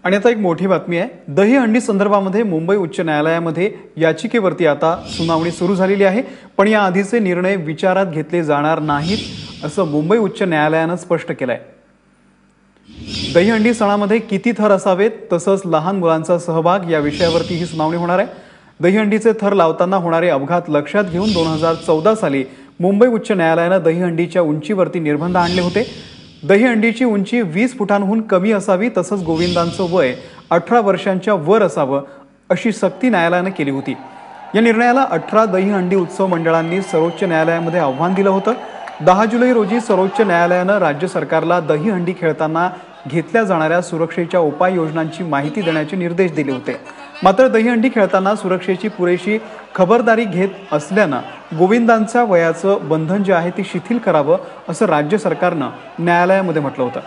आणि आता एक मोठी बातमी आहे। दहीहंडी संदर्भामध्ये मुंबई उच्च न्यायालयामध्ये याचिकेवरती आता सुनावणी सुरू झालेली आहे। पण या आधीचे निर्णय विचारात घेतले जाणार नाहीत असं मुंबई उच्च न्यायालयाने स्पष्ट केलंय। दहीहंडी सणामध्ये किती थर असावेत तसंच लहान मुलांचा सहभाग या विषयावरती ही सुनावणी होणार आहे। दहीहंडीचे थर लावताना होणारे अपघात लक्षात घेऊन 2014 साली मुंबई उच्च न्यायालयाने दहीहंडीच्या उंचीवरती निर्बंध आणले होते। दहीहंडीची उंची 20 फुटांहून कमी असावी तसंच गोविंदांचं वय 18 वर्षांच्या वर असावं अशी सक्ती न्यायालयाने केली होती। या निर्णयाला 18 दहीहंडी उत्सव मंडळांनी सर्वोच्च न्यायालयामध्ये आव्हान दिलं होतं। 10 जुलै रोजी सर्वोच्च न्यायालयाने राज्य सरकारला दहीहंडी खेळताना घेतल्या जाणाऱ्या सुरक्षेच्या उपाययोजनांची माहिती देण्याचे निर्देश दिले होते। मात्र दहीहंडी खेळताना सुरक्षेची पुरेशी खबरदारी घेत असल्यानं गोविंदांच्या वयाचं बंधन जे आहे ते शिथिल करावं असं राज्य सरकारनं न्यायालयामध्ये म्हटलं होतं।